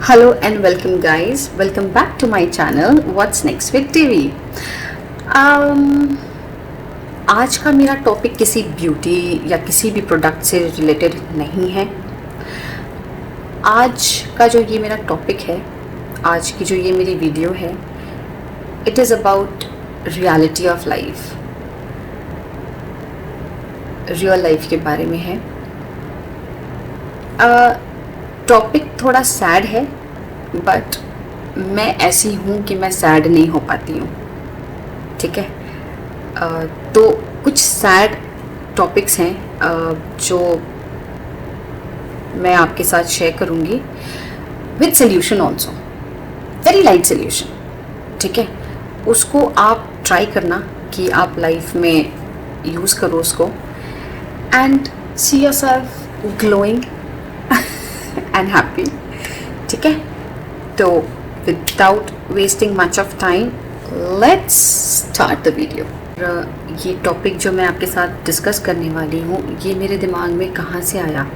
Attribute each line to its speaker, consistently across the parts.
Speaker 1: Hello and welcome guys. Welcome back to my channel What's Next with TV. um, आज का मेरा topic किसी beauty या किसी भी प्रोडक्ट से रिलेटेड नहीं है। आज का जो ये मेरा टॉपिक है, आज की जो ये मेरी वीडियो है, it is about reality of life, real life के बारे में है। टॉपिक थोड़ा सैड है, बट मैं ऐसी हूँ कि मैं सैड नहीं हो पाती हूँ, ठीक है। तो कुछ सैड टॉपिक्स हैं जो मैं आपके साथ शेयर करूँगी with solution also, very light solution, ठीक है। उसको आप ट्राई करना कि आप लाइफ में यूज़ करो उसको and see yourself glowing and happy, ठीक है। तो without wasting much of time let's start the video. ये टॉपिक जो मैं आपके साथ डिस्कस करने वाली हूँ, ये मेरे दिमाग में कहाँ से आया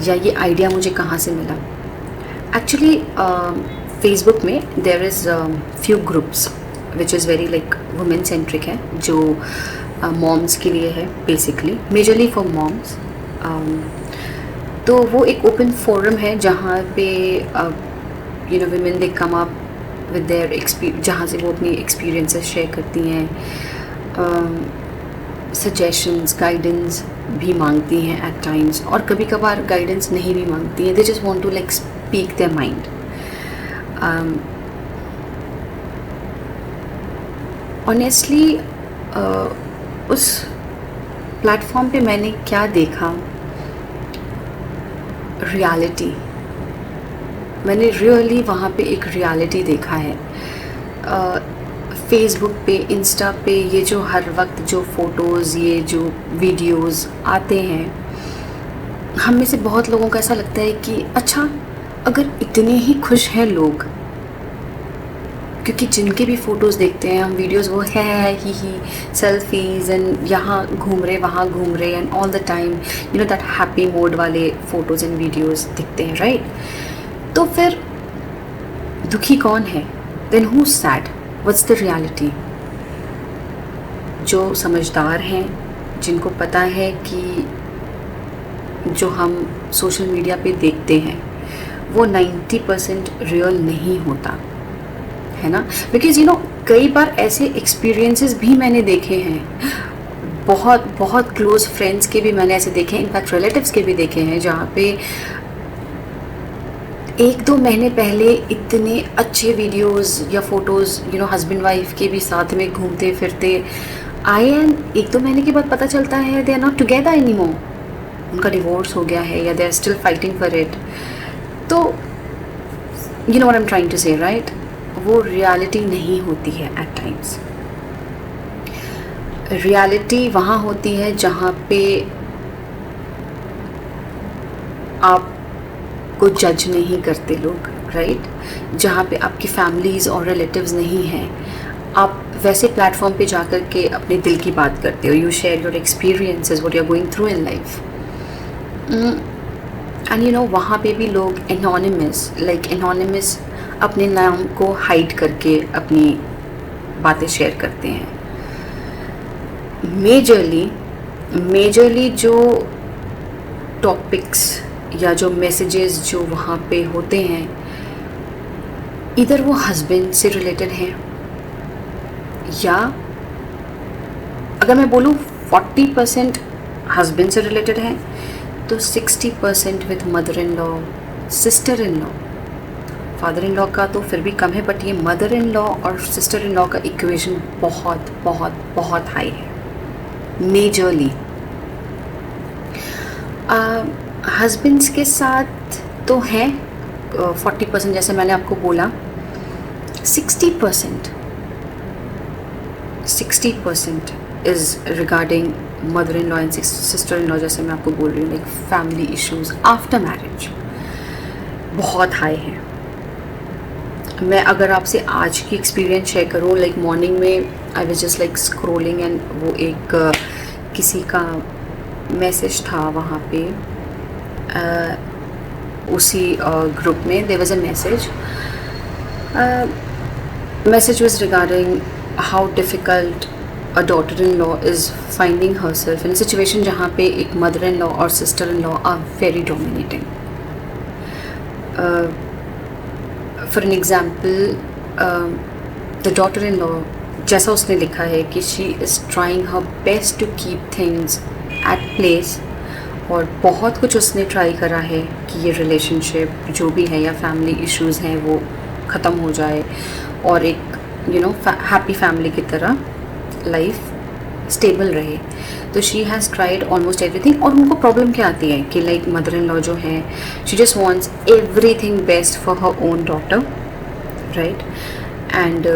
Speaker 1: या ये आइडिया मुझे कहाँ से मिला। एक्चुअली फेसबुक में there is few groups which is very like women centric है, जो मॉम्स के लिए है, बेसिकली मेजरली फॉर मॉम्स। तो वो एक ओपन फोरम है जहाँ पे women they come up with their experience, जहाँ से वो अपनी एक्सपीरियंसेस शेयर करती हैं, सजेशंस गाइडेंस भी मांगती हैं एट टाइम्स, और कभी कभार गाइडेंस नहीं भी मांगती हैं, they just want to like speak their mind. Honestly उस प्लेटफॉर्म पे मैंने क्या देखा, रियलिटी, मैंने रियली वहाँ पे एक रियलिटी देखा है। फेसबुक पे, इंस्टा पे ये जो हर वक्त जो फ़ोटोज़, ये जो वीडियोस आते हैं, हम में से बहुत लोगों को ऐसा लगता है कि अच्छा, अगर इतने ही खुश हैं लोग, क्योंकि जिनके भी फ़ोटोज़ देखते हैं हम, वीडियोस, वो है ही सेल्फीज़ एंड यहाँ घूम रहे वहाँ घूम रहे and all the time that happy mode वाले फ़ोटोज़ एंड वीडियोस दिखते हैं, राइट। तो फिर दुखी कौन है? Then who sad? What's the reality? जो समझदार हैं, जिनको पता है कि जो हम सोशल मीडिया पे देखते हैं वो 90% रियल नहीं होता है ना। बिकॉज कई बार ऐसे एक्सपीरियंसेस भी मैंने देखे हैं, बहुत बहुत क्लोज फ्रेंड्स के भी मैंने ऐसे देखे हैं, इनफैक्ट रिलेटिव्स के भी देखे हैं, जहाँ पे 1-2 महीने पहले इतने अच्छे वीडियोस या फोटोज़ हस्बैंड वाइफ के भी साथ में घूमते फिरते आए, एंड 1-2 महीने के बाद पता चलता है they are not together anymore, उनका डिवोर्स हो गया है या they are still fighting for it. तो you know what I am trying to say, right. वो रियलिटी नहीं होती है एट टाइम्स। रियलिटी वहाँ होती है जहाँ पे आप को जज नहीं करते लोग, राइट। जहाँ पे आपकी फैमिलीज़ और रिलेटिव्स नहीं हैं, आप वैसे प्लेटफॉर्म पे जा कर के अपने दिल की बात करते हो, you share your experiences, what you are going through in life. And वहाँ पे भी लोग एनोनिमस अपने नाम को हाइड करके अपनी बातें शेयर करते हैं। मेजरली जो टॉपिक्स या जो मैसेजेस जो वहाँ पे होते हैं, इधर वो हस्बैंड से रिलेटेड हैं, या अगर मैं बोलूँ 40% हस्बैंड से रिलेटेड है, तो 60% with mother in law, sister in law. Father in law का तो फिर भी कम है, बट ये मदर इन लॉ और सिस्टर इन लॉ का इक्वेशन बहुत बहुत बहुत हाई है, मेजरली। हस्बैंड्स के साथ तो हैं 40%, जैसे मैंने आपको बोला। 60% is regarding mother in law and sister in law, जैसे मैं आपको बोल रही हूँ, like family issues after marriage बहुत हाई है। मैं अगर आपसे आज की एक्सपीरियंस शेयर करूँ, लाइक मॉर्निंग में I was just like scrolling and वो एक किसी का मैसेज था वहाँ पे, उसी ग्रुप में there was a message was regarding how difficult a daughter-in-law is finding herself in a situation जहाँ पे एक mother-in-law और sister-in-law are very dominating. For an example, the daughter-in-law, जैसा उसने लिखा है कि she is trying her best to keep things at place, और बहुत कुछ उसने ट्राई करा है कि ये रिलेशनशिप जो भी है या फैमिली इश्यूज़ हैं वो ख़त्म हो जाए और एक हैप्पी फैमिली की तरह लाइफ स्टेबल रहे. तो she has tried almost everything. और उनको प्रॉब्लम क्या आती है कि लाइक मदर इन लॉ जो है, she just wants everything best for her own daughter, right. And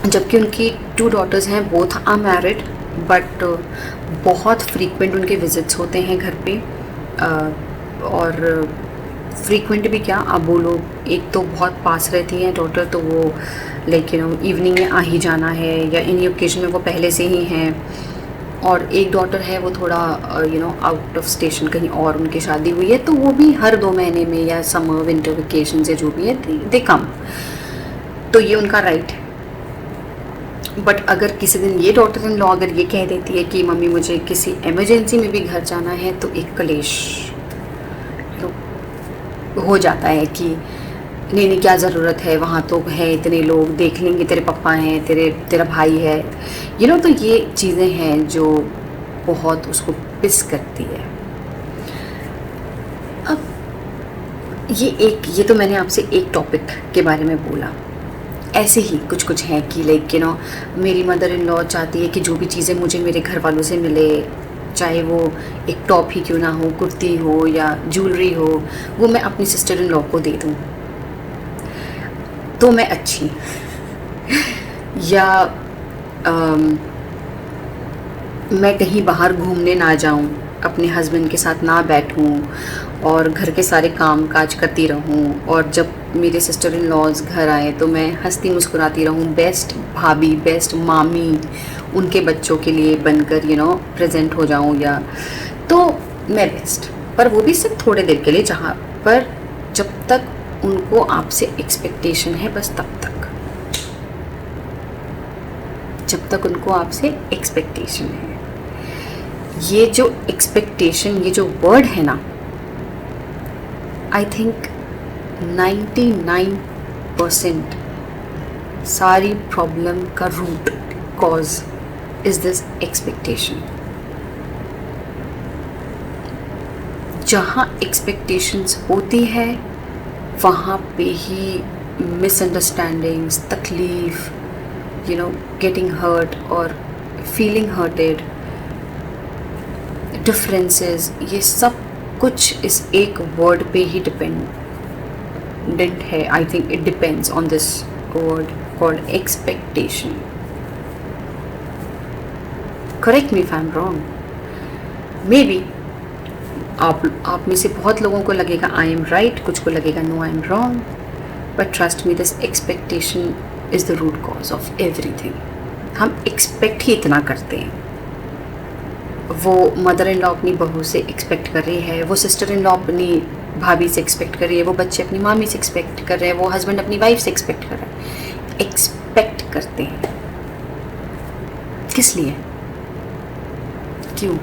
Speaker 1: जबकि उनकी 2 डॉटर्स हैं, बोथ आर मैरिड, बट बहुत फ्रीक्वेंट उनके विज़िट्स होते हैं घर पे. और फ्रीक्वेंट भी क्या, अब वो लोग, एक तो बहुत पास रहती हैं डॉटर, तो वो लाइक इवनिंग में आ ही जाना है या एनी ओकेजन में वो पहले से ही हैं. और एक डॉटर है वो थोड़ा आउट ऑफ स्टेशन कहीं और उनकी शादी हुई है, तो वो भी हर 2 महीने में या समर विंटर वेकेशन से जो भी है दे कम. तो ये उनका राइट है. बट अगर किसी दिन ये डॉटर इन लॉ अगर ये कह देती है कि मम्मी मुझे किसी इमरजेंसी में भी घर जाना है, तो एक कलेश हो जाता है कि नहीं क्या ज़रूरत है, वहाँ तो है इतने लोग देख लेंगे, तेरे पापा हैं, तेरा भाई है, तो ये चीज़ें हैं जो बहुत उसको पिस करती है. अब ये तो मैंने आपसे एक टॉपिक के बारे में बोला. ऐसे ही कुछ हैं कि लाइक मेरी मदर इन लॉ चाहती है कि जो भी चीज़ें मुझे मेरे घर वालों से मिले, चाहे वो एक टॉप ही क्यों ना हो, कुर्ती हो या ज्वेलरी हो, वो मैं अपनी सिस्टर इन लॉ को दे दूँ तो मैं अच्छी. या मैं कहीं बाहर घूमने ना जाऊँ, अपने हस्बैंड के साथ ना बैठूँ और घर के सारे काम काज करती रहूँ, और जब मेरे सिस्टर इन लॉज घर आए तो मैं हंसती मुस्कुराती रहूँ, बेस्ट भाभी, बेस्ट मामी उनके बच्चों के लिए बनकर प्रेजेंट हो जाऊँ. या तो मैं बेस्ट, पर वो भी सिर्फ थोड़े देर के लिए, जहाँ पर जब तक उनको आपसे एक्सपेक्टेशन है, बस तब तक, जब तक उनको आपसे एक्सपेक्टेशन है. ये जो एक्सपेक्टेशन, ये जो वर्ड है ना, आई थिंक 99% सारी प्रॉब्लम का root cause is this expectation. जहाँ एक्सपेक्टेशंस होती है वहाँ पे ही मिसअंडरस्टैंडिंग्स, तकलीफ, गेटिंग हर्ट और फीलिंग हर्टेड, डिफरेंसेस, ये सब कुछ इस एक वर्ड पे ही डिपेंडेंट है. I think it depends on this word called expectation. Correct me if I am wrong. May be आप में से बहुत लोगों को लगेगा आई एम राइट, कुछ को लगेगा no I am wrong, but trust me, this expectation is the root cause of everything. हम एक्सपेक्ट ही इतना करते हैं. वो मदर इन लॉ अपनी बहू से एक्सपेक्ट कर रही है, वो सिस्टर इन लॉ अपनी भाभी से एक्सपेक्ट कर रही है, वो बच्चे अपनी मामी से एक्सपेक्ट कर रहे हैं, वो हस्बैंड अपनी वाइफ से एक्सपेक्ट कर रहा है. एक्सपेक्ट करते हैं किस लिए, क्यों?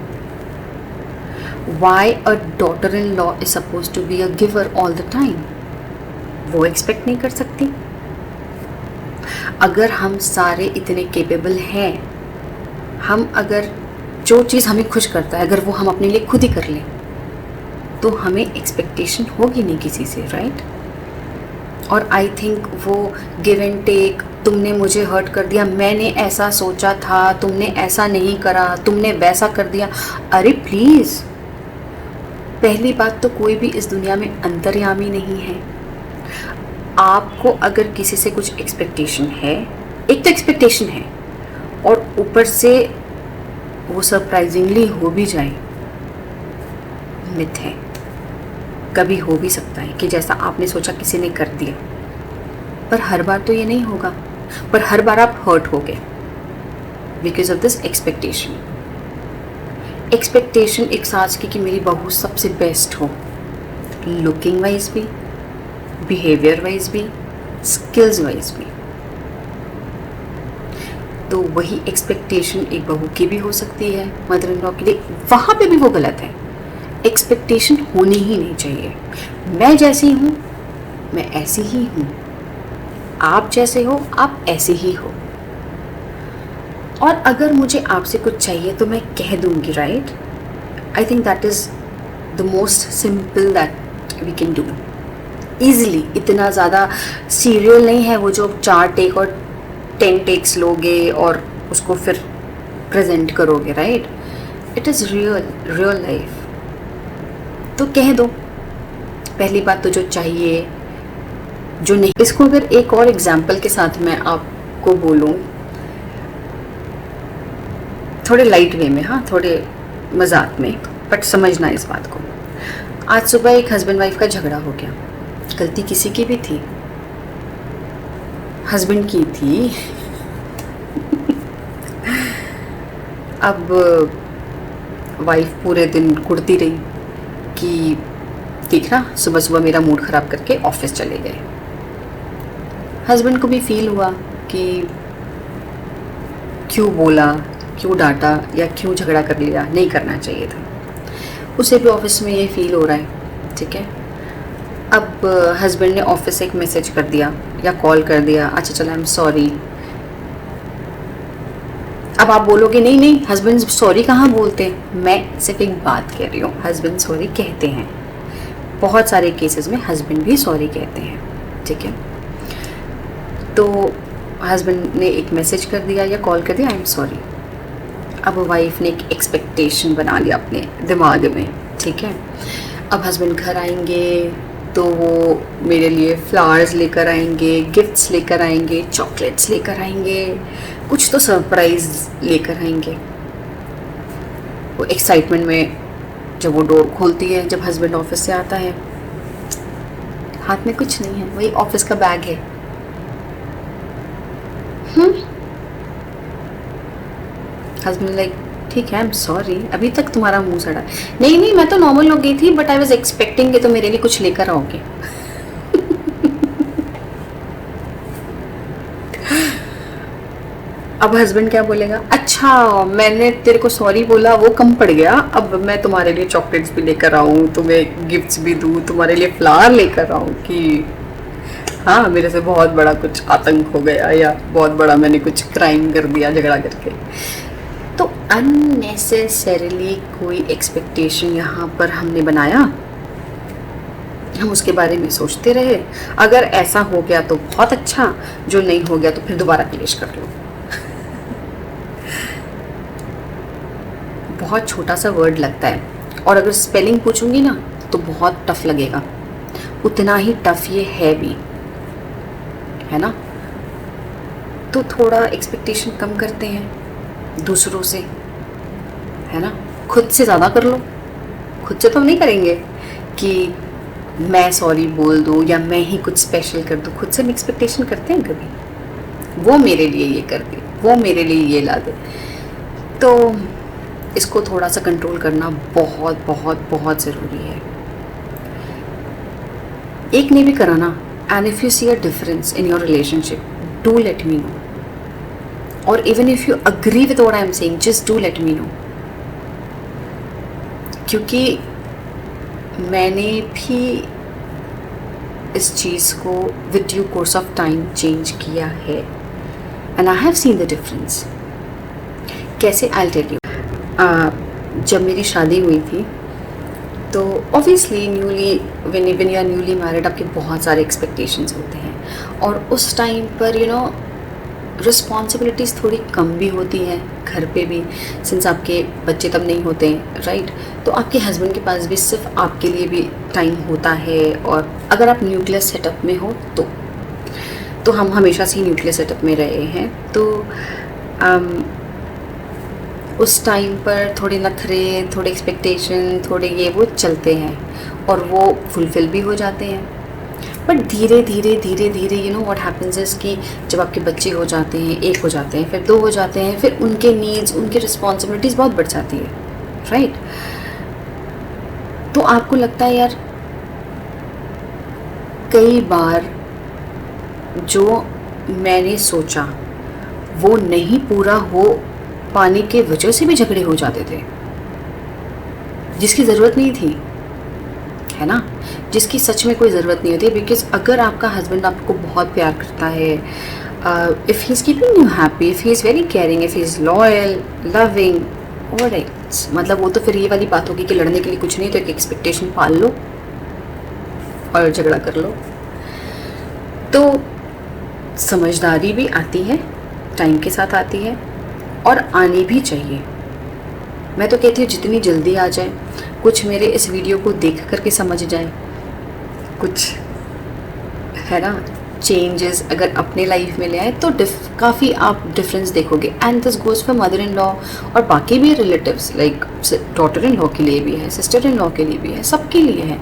Speaker 1: Why a daughter-in-law is supposed to be a giver all the time? वो एक्सपेक्ट नहीं कर सकती. अगर हम सारे इतने केपेबल हैं, हम अगर जो चीज़ हमें खुश करता है अगर वो हम अपने लिए खुद ही कर लें, तो हमें एक्सपेक्टेशन होगी नहीं किसी से, राइट? और आई थिंक वो गिव एंड टेक, तुमने मुझे हर्ट कर दिया, मैंने ऐसा सोचा था, तुमने ऐसा नहीं करा, तुमने वैसा कर दिया. अरे प्लीज़, पहली बात तो कोई भी इस दुनिया में अंतर्यामी नहीं है. आपको अगर किसी से कुछ एक्सपेक्टेशन है, एक तो एक्सपेक्टेशन है, और ऊपर से वो सरप्राइजिंगली हो भी जाए, मिथ है. कभी हो भी सकता है कि जैसा आपने सोचा किसी ने कर दिया, पर हर बार तो ये नहीं होगा. पर हर बार आप हर्ट हो गए बिकॉज ऑफ दिस एक्सपेक्टेशन. एक सास की कि मेरी बहू सबसे बेस्ट हो, लुकिंग वाइज भी, बिहेवियर वाइज भी, स्किल्स वाइज भी। तो वही एक्सपेक्टेशन एक बहू की भी हो सकती है मदर इन लॉ के लिए, वहाँ पे भी वो गलत है। एक्सपेक्टेशन होनी ही नहीं चाहिए। मैं जैसी हूँ मैं ऐसी ही हूँ, आप जैसे हो आप ऐसे ही हो, और अगर मुझे आपसे कुछ चाहिए तो मैं कह दूंगी, right? I think that is the most simple that we can do easily. इतना ज़्यादा सीरियल नहीं है वो जो 4 टेक और 10 टेक्स लोगे और उसको फिर प्रेजेंट करोगे, right? It is real life. तो कह दो पहली बात तो जो चाहिए, जो नहीं। इसको अगर एक और एग्जाम्पल के साथ मैं आपको बोलूं, थोड़े लाइट वे में, हाँ थोड़े मजाक में, बट समझना इस बात को। आज सुबह एक हस्बैंड वाइफ का झगड़ा हो गया। गलती किसी की भी थी, हस्बैंड की थी। अब वाइफ पूरे दिन कुड़ती रही कि देखना सुबह सुबह मेरा मूड ख़राब करके ऑफिस चले गए। हस्बैंड को भी फील हुआ कि क्यों बोला, क्यों डांटा या क्यों झगड़ा कर लिया, नहीं करना चाहिए था। उसे भी ऑफिस में ये फील हो रहा है, ठीक है। अब हस्बैंड ने ऑफिस से एक मैसेज कर दिया या कॉल कर दिया, अच्छा चलो आई एम सॉरी। अब आप बोलोगे नहीं नहीं हस्बैंड सॉरी कहाँ बोलते, मैं सिर्फ एक बात कह रही हूँ, हस्बैंड सॉरी कहते हैं। बहुत सारे केसेस में हस्बैंड भी सॉरी कहते हैं, ठीक है। तो हस्बैंड ने एक मैसेज कर दिया या कॉल कर दिया आई एम सॉरी। अब वाइफ ने एक एक्सपेक्टेशन बना लिया अपने दिमाग में, ठीक है। अब हस्बैंड घर आएंगे तो वो मेरे लिए फ्लावर्स लेकर आएंगे, गिफ्ट्स लेकर आएंगे, चॉकलेट्स लेकर आएंगे, कुछ तो सरप्राइज लेकर आएंगे। वो एक्साइटमेंट में जब वो डोर खोलती है, जब हस्बैंड ऑफिस से आता है, हाथ में कुछ नहीं है, वही ऑफिस का बैग है। हस्बैंड लाइक ठीक है आई एम सॉरी, अभी तक तुम्हारा मुंह सड़ा है। नहीं नहीं मैं तो नॉर्मल हो गई थी, बट आई वाज एक्सपेक्टिंग कि तो मेरे लिए कुछ लेकर आओगे। अब हस्बैंड क्या बोलेगा, अच्छा मैंने तेरे को सॉरी बोला वो कम पड़ गया, अब मैं तुम्हारे लिए चॉकलेट्स भी लेकर आऊँ, तुम्हें गिफ्ट्स भी दूँ, तुम्हारे लिए फ्लावर लेकर आऊँ कि हाँ मेरे से बहुत बड़ा कुछ आतंक हो गया या बहुत बड़ा मैंने कुछ क्राइम कर दिया झगड़ा करके। तो अननेसेसरीली कोई एक्सपेक्टेशन यहाँ पर हमने बनाया, हम उसके बारे में सोचते रहे। अगर ऐसा हो गया तो बहुत अच्छा, जो नहीं हो गया तो फिर दोबारा क्लेश कर लो। बहुत छोटा सा वर्ड लगता है, और अगर स्पेलिंग पूछूंगी ना तो बहुत टफ लगेगा, उतना ही टफ ये है भी, है ना। तो थोड़ा एक्सपेक्टेशन कम करते हैं दूसरों से, है ना। खुद से ज़्यादा कर लो, खुद से तो हम नहीं करेंगे कि मैं सॉरी बोल दूँ या मैं ही कुछ स्पेशल कर दूँ। खुद से हम एक्सपेक्टेशन करते हैं कभी, वो मेरे लिए ये कर दे, वो मेरे लिए ये ला दे। तो इसको थोड़ा सा कंट्रोल करना बहुत बहुत बहुत ज़रूरी है। एक ने भी करा ना, and if you see a difference in your relationship, do let me know, और even if you agree with what I am saying, just do let me know. क्योंकि मैंने भी इस चीज़ को with due course of time change किया है, and I have seen the difference. कैसे, आई विल टेल यू। जब मेरी शादी हुई थी तो obviously when you are newly married आपके बहुत सारे एक्सपेक्टेशंस होते हैं, और उस टाइम पर यू नो रिस्पॉन्सिबिलिटीज़ थोड़ी कम भी होती हैं घर पे भी, सिंस आपके बच्चे तब नहीं होते हैं, राइट। तो आपके हस्बैंड के पास भी सिर्फ आपके लिए भी टाइम होता है, और अगर आप न्यूक्लियर सेटअप में हो तो हम हमेशा से ही न्यूक्लियर सेटअप में रहे हैं। तो उस टाइम पर थोड़े नखरे, थोड़े एक्सपेक्टेशन, थोड़े ये वो चलते हैं, और वो फुलफ़िल भी हो जाते हैं। बट धीरे धीरे you know what happens is कि जब आपके बच्चे हो जाते हैं, 1 हो जाते हैं, फिर 2 हो जाते हैं, फिर उनके नीड्स, उनकी रिस्पॉन्सिबिलिटीज़ बहुत बढ़ जाती है, राइट। तो आपको लगता है यार कई बार जो मैंने सोचा वो नहीं पूरा हो पाने के वजह से भी झगड़े हो जाते थे, जिसकी ज़रूरत नहीं थी, है ना, जिसकी सच में कोई ज़रूरत नहीं होती। बिकॉज अगर आपका हस्बैंड आपको बहुत प्यार करता है, if he is keeping you happy, if he is very caring, if he is loyal, loving, what else, मतलब वो तो फिर ये वाली बात होगी कि लड़ने के लिए कुछ नहीं, तो एक एक्सपेक्टेशन पाल लो और झगड़ा कर लो। तो समझदारी भी आती है, टाइम के साथ आती है, और आनी भी चाहिए। मैं तो कहती हूँ जितनी जल्दी आ जाए, कुछ मेरे इस वीडियो को देख करके समझ जाए, कुछ है ना चेंजेस अगर अपने लाइफ में ले आए, तो काफ़ी आप डिफरेंस देखोगे। And this goes for mother in law और बाकी भी relatives, like daughter in law के लिए भी है, सिस्टर इन लॉ के लिए भी है, सबके लिए है।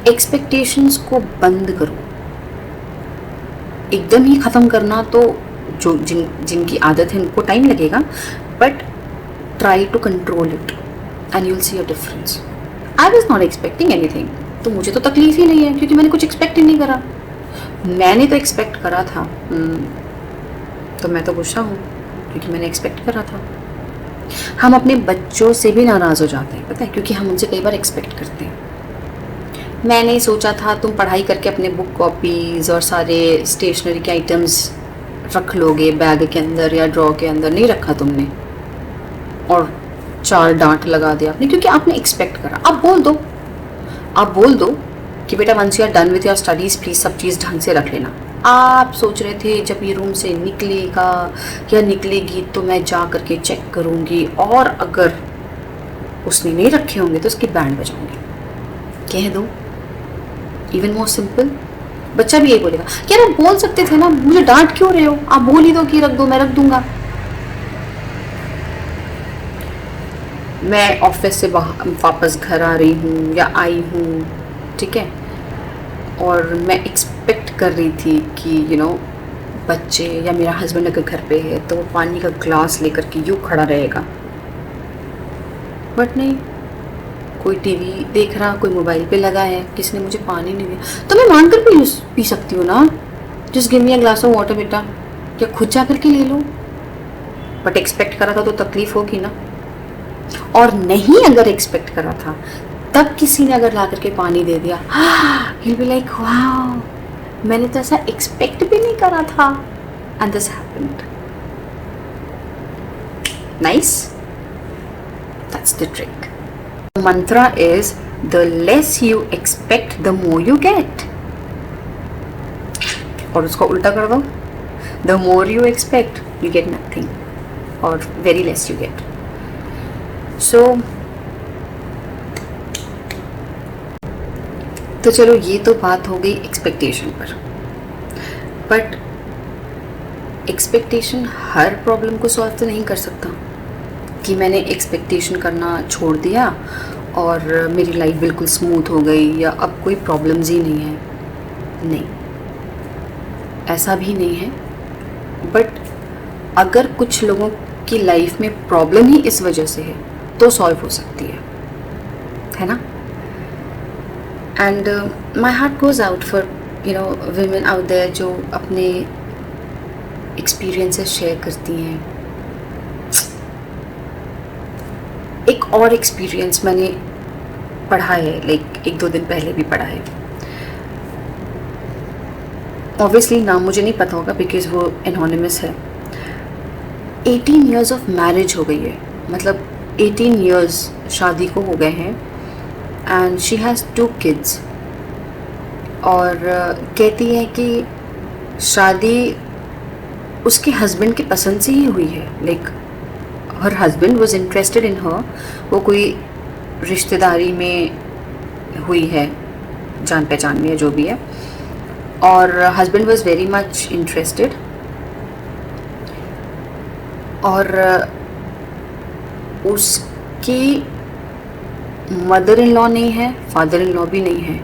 Speaker 1: एक्सपेक्टेशंस को बंद करो, एकदम ही ख़त्म करना तो जो जिनकी आदत है उनको टाइम लगेगा, but try to control it and you will see a difference. I was not expecting anything, तो मुझे तो तकलीफ ही नहीं है क्योंकि मैंने कुछ एक्सपेक्ट ही नहीं करा। मैंने तो एक्सपेक्ट करा था, तो मैं तो गुस्सा हूँ क्योंकि मैंने एक्सपेक्ट करा था। हम अपने बच्चों से भी नाराज़ हो जाते हैं, पता है, क्योंकि हम उनसे कई बार एक्सपेक्ट करते हैं। मैंने सोचा था तुम पढ़ाई करके अपने बुक कॉपीज़ और सारे स्टेशनरी के आइटम्स रख लोगे बैग के अंदर या ड्रॉ के अंदर, नहीं रखा तुमने, और 4 डांट लगा दिया आपने क्योंकि आपने एक्सपेक्ट करा। आप बोल दो कि बेटा once you are done with your studies please सब चीज़ ढंग से रख लेना। आप सोच रहे थे जब ये रूम से निकलेगा या निकलेगी तो मैं जा करके चेक करूँगी, और अगर उसने नहीं रखे होंगे तो उसकी बैंड बजाऊँगी। कह दो, इवन मोर सिंपल। बच्चा भी यही बोलेगा, यार आप बोल सकते थे ना, मुझे डांट क्यों रहे हो, आप बोल ही दो कि रख दो, मैं रख दूंगा। मैं ऑफिस से वापस घर आ रही हूँ या आई हूँ, ठीक है, और मैं एक्सपेक्ट कर रही थी कि बच्चे या मेरा हस्बैंड अगर घर पे है तो वो पानी का ग्लास लेकर के यूँ खड़ा रहेगा, बट नहीं, कोई टीवी देख रहा, कोई मोबाइल पे लगा है, किसी ने मुझे पानी नहीं दिया, तो मैं मांग कर पी सकती हूँ ना, just give me a glass of water बेटा, या खुद जा करके ले लो। बट एक्सपेक्ट करा था तो तकलीफ होगी ना। और नहीं अगर एक्सपेक्ट करा था, तब किसी ने अगर ला करके पानी दे दिया, he'll be like, wow, मैंने तो ऐसा एक्सपेक्ट भी नहीं करा था, and this happened. Nice? That's the trick. The mantra is, the less you expect, the more you get. और उसको उल्टा कर दो, the more you expect, you get nothing, or very less you get. So, तो चलो ये तो बात हो गई एक्सपेक्टेशन पर, बट एक्सपेक्टेशन हर प्रॉब्लम को सॉल्व तो नहीं कर सकता कि मैंने एक्सपेक्टेशन करना छोड़ दिया और मेरी लाइफ बिल्कुल स्मूथ हो गई या अब कोई प्रॉब्लम्स ही नहीं है। नहीं, ऐसा भी नहीं है। बट अगर कुछ लोगों की लाइफ में प्रॉब्लम ही इस वजह से है तो सॉल्व हो सकती है ना। And my heart goes out for women out there जो अपने एक्सपीरियंसेस शेयर करती हैं। एक और एक्सपीरियंस मैंने पढ़ा है, लाइक 1-2 दिन पहले भी पढ़ा है। ऑब्वियसली नाम मुझे नहीं पता होगा बिकॉज वो एनोनिमस है। 18 ईयर्स ऑफ मैरिज हो गई है, मतलब 18 ईयर्स शादी को हो गए हैं, एंड शी हैज़ 2 किड्स। और कहती है कि शादी उसके हस्बैंड की पसंद से ही हुई है, like her husband was interested in her. वो कोई रिश्तेदारी में हुई है, जान पहचान में, जो भी है, और husband was very much interested. और उसकी मदर इन लॉ नहीं है, फादर इन लॉ भी नहीं है,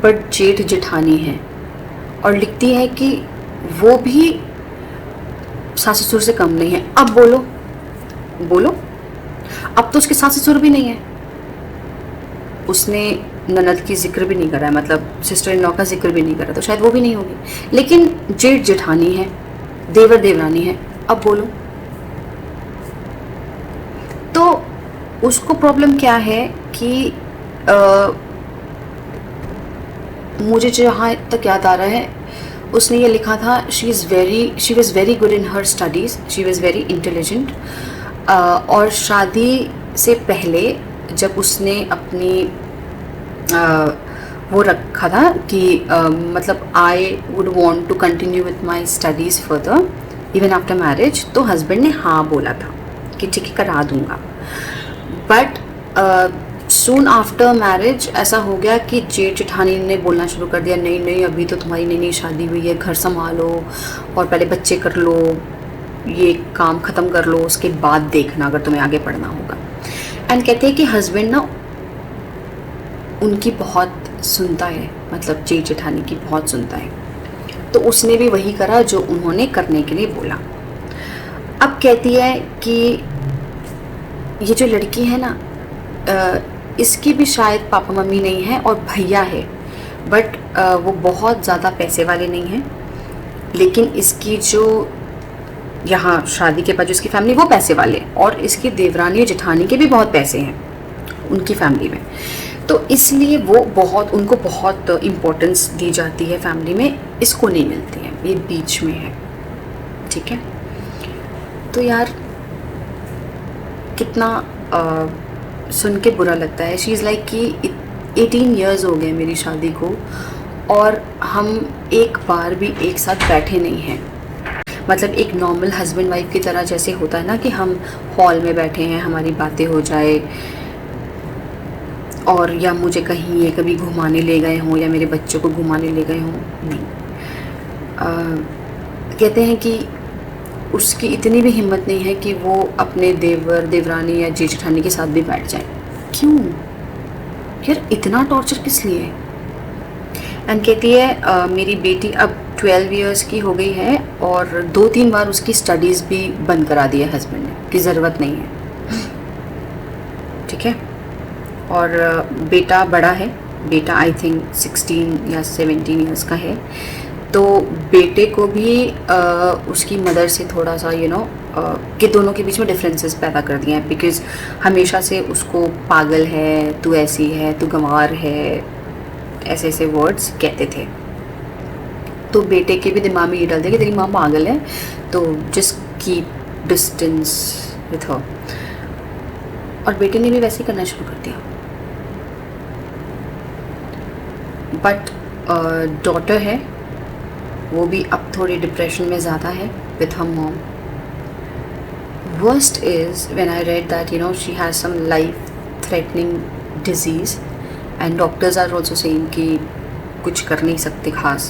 Speaker 1: बट जेठ जेठानी है। और लिखती है कि वो भी सास ससुर से कम नहीं है। अब बोलो, अब तो उसके सास ससुर भी नहीं है। उसने ननद की जिक्र भी नहीं कर रहा है, मतलब सिस्टर इन लॉ का जिक्र भी नहीं कर रहा, तो शायद वो भी नहीं होगी। लेकिन जेठ जेठानी है, देवर देवरानी है, अब बोलो तो उसको प्रॉब्लम क्या है कि मुझे जहाँ तक याद आ रहा है उसने ये लिखा था, she was very good in her studies, she was very intelligent. और शादी से पहले जब उसने अपनी वो रखा था कि मतलब I would want to continue with my studies further even after marriage, तो हस्बैंड ने हाँ बोला था कि ठीक है करा दूंगा। बट सून आफ्टर मैरिज ऐसा हो गया कि जेठ जेठानी ने बोलना शुरू कर दिया, नहीं नहीं अभी तो तुम्हारी नई नई शादी हुई है, घर संभालो और पहले बच्चे कर लो, ये काम ख़त्म कर लो, उसके बाद देखना अगर तुम्हें आगे पढ़ना होगा। एंड कहते हैं कि हस्बैंड ना उनकी बहुत सुनता है, मतलब जेठ जेठानी की बहुत सुनता है, तो उसने भी वही करा जो उन्होंने करने के लिए बोला। अब कहती है कि ये जो लड़की है ना इसकी भी शायद पापा मम्मी नहीं है और भैया है, बट वो बहुत ज़्यादा पैसे वाले नहीं हैं, लेकिन इसकी जो यहाँ शादी के बाद जो इसकी फैमिली वो पैसे वाले, और इसकी देवरानी और जेठानी के भी बहुत पैसे हैं उनकी फैमिली में, तो इसलिए वो बहुत उनको बहुत इम्पोर्टेंस दी जाती है फैमिली में, इसको नहीं मिलती है, ये बीच में है। ठीक है, तो यार कितना सुन के बुरा लगता है। शी इज़ लाइक कि 18 ईयर्स हो गए मेरी शादी को और हम एक बार भी एक साथ बैठे नहीं हैं, मतलब एक नॉर्मल हस्बैंड वाइफ की तरह जैसे होता है ना कि हम हॉल में बैठे हैं, हमारी बातें हो जाए, और या मुझे कहीं ये कभी घुमाने ले गए हों या मेरे बच्चों को घुमाने ले गए हों, नहीं। कहते हैं कि उसकी इतनी भी हिम्मत नहीं है कि वो अपने देवर देवरानी या जेठ जेठानी के साथ भी बैठ जाए। क्यों यार, इतना टॉर्चर किस लिए? एंड कहती है मेरी बेटी अब 12 इयर्स की हो गई है और 2-3 बार उसकी स्टडीज़ भी बंद करा दी है हस्बैंड ने कि ज़रूरत नहीं है। ठीक है, और बेटा बड़ा है, बेटा आई थिंक 16 या 17 इयर्स का है, तो बेटे को भी उसकी मदर से थोड़ा सा कि दोनों के बीच में डिफरेंसेस पैदा कर दिए हैं, बिकॉज़ हमेशा से उसको पागल है, तू ऐसी है, तू गंवार है, ऐसे ऐसे वर्ड्स कहते थे। तो बेटे के भी दिमाग में ये डाल दिया कि तेरी माँ पागल है, तो just keep distance with her, और बेटे ने भी वैसे ही करना शुरू कर दिया। बट डॉटर है, वो भी अब थोड़ी डिप्रेशन में ज़्यादा है with her mom. Worst is when I read that she has some life threatening disease and doctors are also saying कि कुछ कर नहीं सकते खास,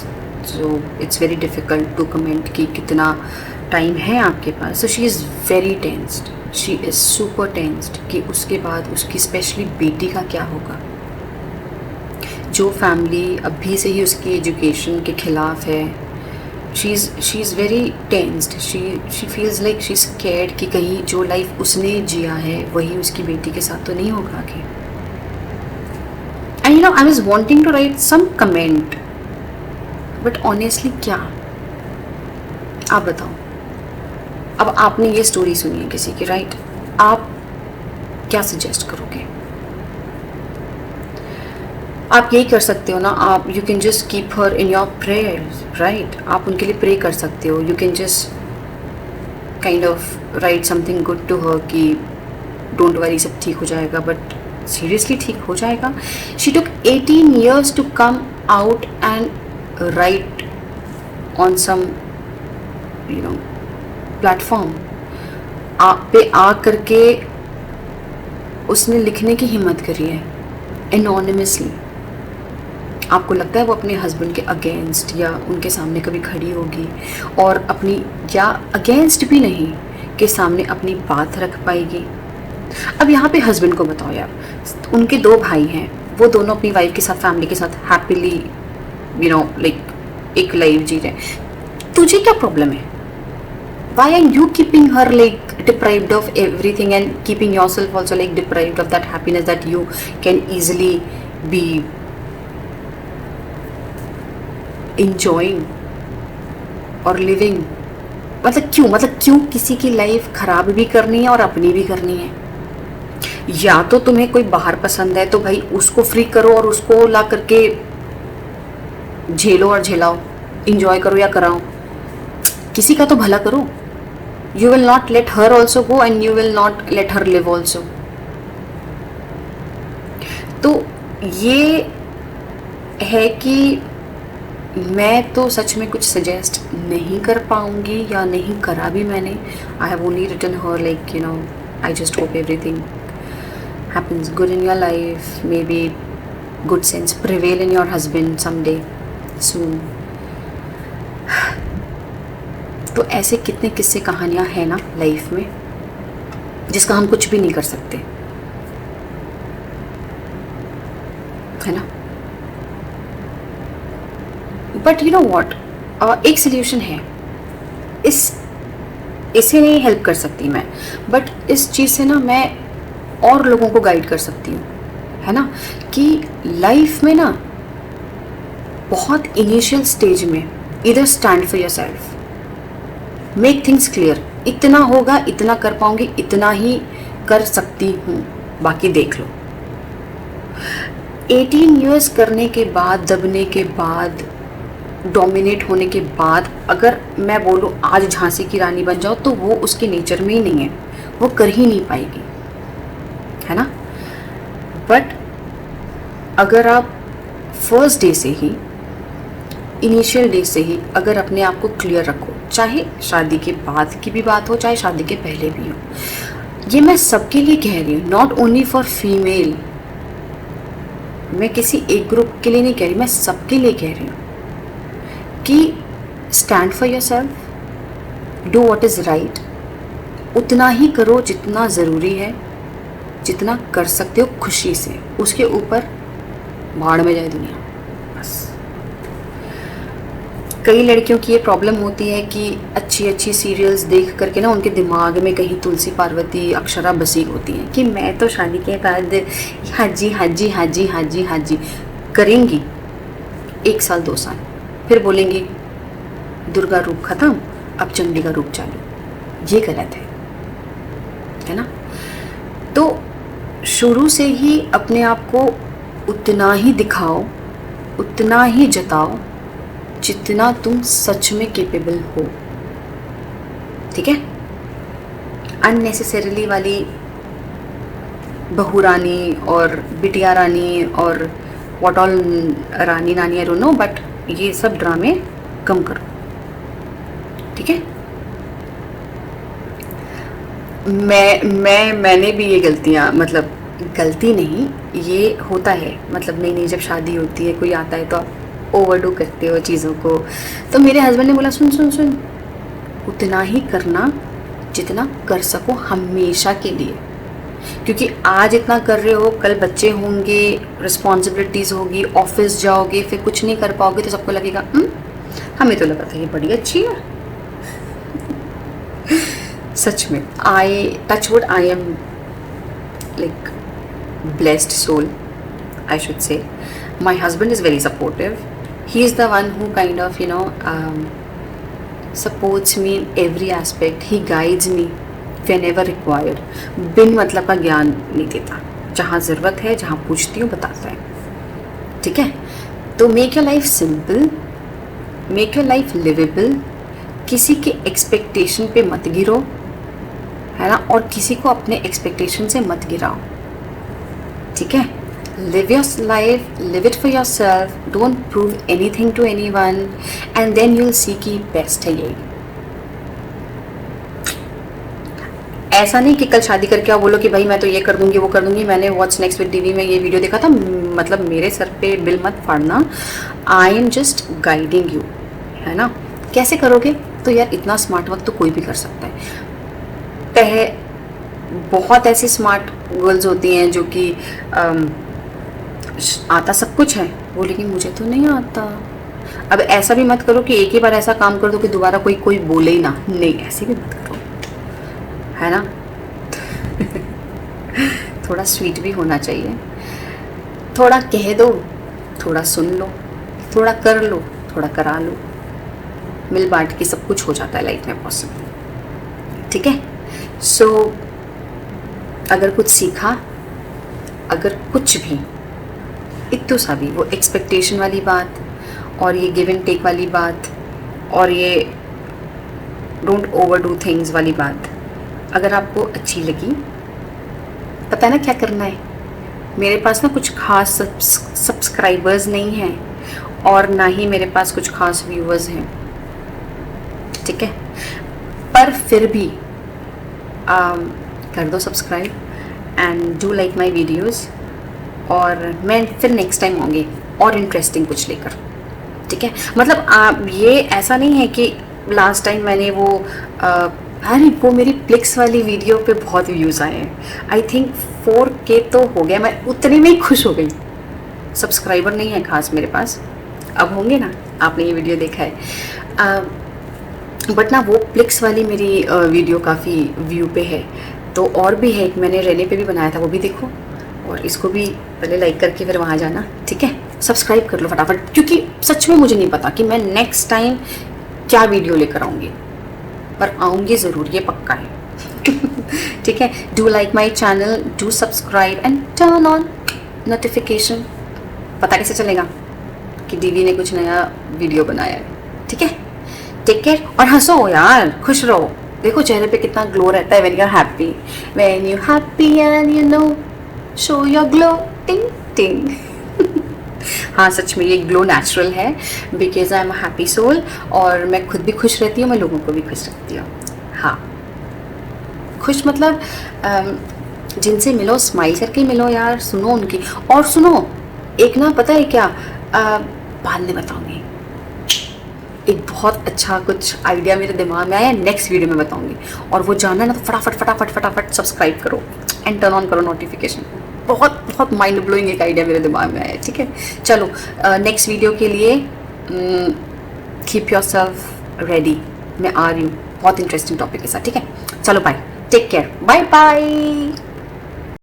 Speaker 1: so it's very difficult to comment कि कितना टाइम है आपके पास। So she is very tensed, she is super tensed कि उसके बाद उसकी स्पेशली बेटी का क्या होगा, जो फैमिली अभी से ही उसकी एजुकेशन के ख़िलाफ़ है। She is very tensed, she feels like she is scared कि कहीं जो लाइफ उसने जिया है वही उसकी बेटी के साथ तो नहीं होगा आगे। And I was wanting to write some comment, but honestly क्या, आप बताओ। अब आपने ये स्टोरी सुनी है किसी की, राइट, आप क्या सजेस्ट करोगे? आप यही कर सकते हो ना, आप you can just keep her in your prayers, right, आप उनके लिए प्रे कर सकते हो। You can just kind of write something good to her कि डोंट वरी सब ठीक हो जाएगा, बट सीरियसली ठीक हो जाएगा? She took 18 years to come out and write on some platform पे आ करके उसने लिखने की हिम्मत करी है एनोनिमसली। आपको लगता है वो अपने हस्बैंड के अगेंस्ट या उनके सामने कभी खड़ी होगी और अपनी, या अगेंस्ट भी नहीं, के सामने अपनी बात रख पाएगी? अब यहाँ पे हस्बैंड को बताओ यार, उनके 2 भाई हैं, वो दोनों अपनी वाइफ के साथ, फैमिली के साथ हैप्पीली लाइक एक लाइफ जी रहे, तुझे क्या प्रॉब्लम है? Why are you keeping her like deprived of everything and keeping yourself also like deprived of that happiness that you can easily be enjoying और लिविंग। मतलब क्यों किसी की लाइफ खराब भी करनी है और अपनी भी करनी है? या तो तुम्हें कोई बाहर पसंद है तो भाई उसको फ्री करो और उसको ला करके झेलो और झेलाओ, इंजॉय करो या कराओ, किसी का तो भला करो। You will not let her also go and you will not let her live also. तो ये है कि मैं तो सच में कुछ सजेस्ट नहीं कर पाऊंगी या नहीं करा भी मैंने। I have only written her like I just hope everything happens good in your life, maybe good sense prevail in your husband someday soon। तो ऐसे कितने किस्से कहानियां हैं ना लाइफ में जिसका हम कुछ भी नहीं कर सकते, है ना। बट यू नो वॉट, एक सोल्यूशन है। इसे नहीं हेल्प कर सकती मैं, बट इस चीज़ से ना मैं और लोगों को गाइड कर सकती हूँ, है ना। कि लाइफ में ना बहुत इनिशियल स्टेज में इधर stand for your self, make things clear. इतना होगा, इतना कर पाऊंगी, इतना ही कर सकती हूँ, बाकी देख लो। 18 ईयर्स करने के बाद, दबने के बाद, डोमिनेट होने के बाद अगर मैं बोलूँ आज झांसी की रानी बन जाओ, तो वो उसके नेचर में ही नहीं है, वो कर ही नहीं पाएगी, है ना। बट अगर आप फर्स्ट डे से ही, इनिशियल डे से ही अगर अपने आप को क्लियर रखो, चाहे शादी के बाद की भी बात हो, चाहे शादी के पहले भी हो, ये मैं सबके लिए कह रही हूँ, नॉट ओनली फॉर फीमेल। मैं किसी एक ग्रुप के लिए नहीं कह रही, मैं सबके लिए कह रही हूँ कि stand for your self, do what is right, उतना ही करो जितना ज़रूरी है, जितना कर सकते हो खुशी से। उसके ऊपर भाड़ में जाए दुनिया, बस। कई लड़कियों की ये प्रॉब्लम होती है कि अच्छी अच्छी सीरियल्स देख करके ना उनके दिमाग में कहीं तुलसी पार्वती अक्षरा बसी होती हैं कि मैं तो शादी के बाद हाँ जी हाँ जी हाँ जी हाँ जी हाँ जी करेंगी 1 साल 2 साल, फिर बोलेंगी दुर्गा रूप खत्म, अब चंडी का रूप चालू। ये गलत है ना। तो शुरू से ही अपने आप को उतना ही दिखाओ, उतना ही जताओ जितना तुम सच में केपेबल हो, ठीक है। अननेसेसरीली वाली बहू रानी और बिटिया रानी और व्हाट ऑल रानी नानी, आई डोंट नो, बट ये सब ड्रामे कम करो, ठीक है। मैंने भी ये गलतियाँ, मतलब गलती नहीं, ये होता है, मतलब नई जब शादी होती है, कोई आता है तो आप ओवरडू करते हो चीज़ों को। तो मेरे हस्बैंड ने बोला सुन सुन सुन, उतना ही करना जितना कर सको हमेशा के लिए, क्योंकि आज इतना कर रहे हो, कल बच्चे होंगे, रिस्पॉन्सिबिलिटीज़ होगी, ऑफिस जाओगे, फिर कुछ नहीं कर पाओगे तो सबको लगेगा हमें तो लगा था ये बड़ी अच्छी है। सच में I touch wood, I am like blessed soul, I should say. My husband is very supportive. He is the one who kind of supports me in every aspect. He guides me whenever required. बिन मतलब का ज्ञान नहीं देता, जहाँ ज़रूरत है, जहाँ पूछती हूँ बताता है, ठीक है। तो make your life simple, make your life liveable. किसी के एक्सपेक्टेशन पे मत गिरो, है ना, और किसी को अपने एक्सपेक्टेशन से मत गिराओ, ठीक है। Live your life, live it for your self, don't prove anything to anyone, and then you will see कि बेस्ट है यही। ऐसा नहीं कि कल शादी करके आप बोलो कि भाई मैं तो ये कर दूंगी वो कर दूंगी। मैंने व्हाट्स नेक्स्ट विद टीवी में ये वीडियो देखा था, मतलब मेरे सर पे बिल मत फाड़ना, I am just guiding you, है ना। कैसे करोगे? तो यार इतना स्मार्ट वर्क तो कोई भी कर सकता है। बहुत ऐसी स्मार्ट गर्ल्स होती हैं जो कि आता सब कुछ है वो, लेकिन मुझे तो नहीं आता। अब ऐसा भी मत करो कि एक ही बार ऐसा काम कर दो कि दोबारा कोई बोले ही ना, नहीं ऐसे भी मत करो, है ना। थोड़ा स्वीट भी होना चाहिए। थोड़ा कह दो, थोड़ा सुन लो, थोड़ा कर लो, थोड़ा करा लो, मिल बांट के सब कुछ हो जाता है लाइफ में पॉसिबल। ठीक है, सो अगर कुछ सीखा, अगर कुछ भी इतना सा भी, वो एक्सपेक्टेशन वाली बात और ये गिव एंड टेक वाली बात और ये डोंट ओवर डू थिंग्स वाली बात अगर आपको अच्छी लगी, पता है ना क्या करना है। मेरे पास ना कुछ खास सब्सक्राइबर्स नहीं हैं और ना ही मेरे पास कुछ खास व्यूअर्स हैं, ठीक है, पर फिर भी कर दो subscribe and do like my videos, और मैं फिर नेक्स्ट टाइम आऊँगी और इंटरेस्टिंग कुछ लेकर। ठीक है, मतलब आप ये ऐसा नहीं है कि लास्ट टाइम मैंने वो अरे वो मेरी प्लिक्स वाली वीडियो पे बहुत व्यूज़ आए हैं, आई थिंक 4K तो हो गया, मैं उतने में ही खुश हो गई। सब्सक्राइबर नहीं है खास मेरे पास, अब होंगे ना, आपने ये वीडियो देखा है, बट ना वो प्लिक्स वाली मेरी वीडियो काफ़ी व्यू पे है। तो और भी है, एक मैंने रेने पे भी बनाया था, वो भी देखो, और इसको भी पहले लाइक करके फिर वहाँ जाना। ठीक है, सब्सक्राइब कर लो फटाफट, क्योंकि सच में मुझे नहीं पता कि मैं नेक्स्ट टाइम क्या वीडियो लेकर आऊँगी, पर आऊँगी ज़रूर, ये पक्का है। ठीक है, do like my channel, do subscribe and turn on notification. पता कैसे चलेगा कि दीदी ने कुछ नया वीडियो बनाया है। ठीक है, टेक केयर और हंसो यार, खुश रहो। देखो चेहरे पे कितना ग्लो रहता है when you are happy, when you happy and you know show your glow, टिंग टिंग। हाँ सच में ये ग्लो नेचुरल है, because I am a happy soul, और मैं खुद भी खुश रहती हूँ, मैं लोगों को भी खुश रखती हूँ। हाँ, खुश मतलब जिनसे मिलो स्माइल करके मिलो यार, सुनो उनकी, और सुनो एक ना, पता है क्या, बाद में बताऊँगी, एक बहुत अच्छा कुछ आइडिया मेरे दिमाग में आया, नेक्स्ट वीडियो में बताऊंगी, और वो जानना है ना तो फटाफट फटाफट फटाफट सब्सक्राइब करो एंड टर्न ऑन करो नोटिफिकेशन। बहुत बहुत माइंड ब्लोइंग एक आइडिया मेरे दिमाग में आया। ठीक है, चलो नेक्स्ट वीडियो के लिए कीप योर सेल्फ रेडी, मैं आ रही हूँ बहुत इंटरेस्टिंग टॉपिक के साथ। ठीक है, चलो bye, take care, bye bye.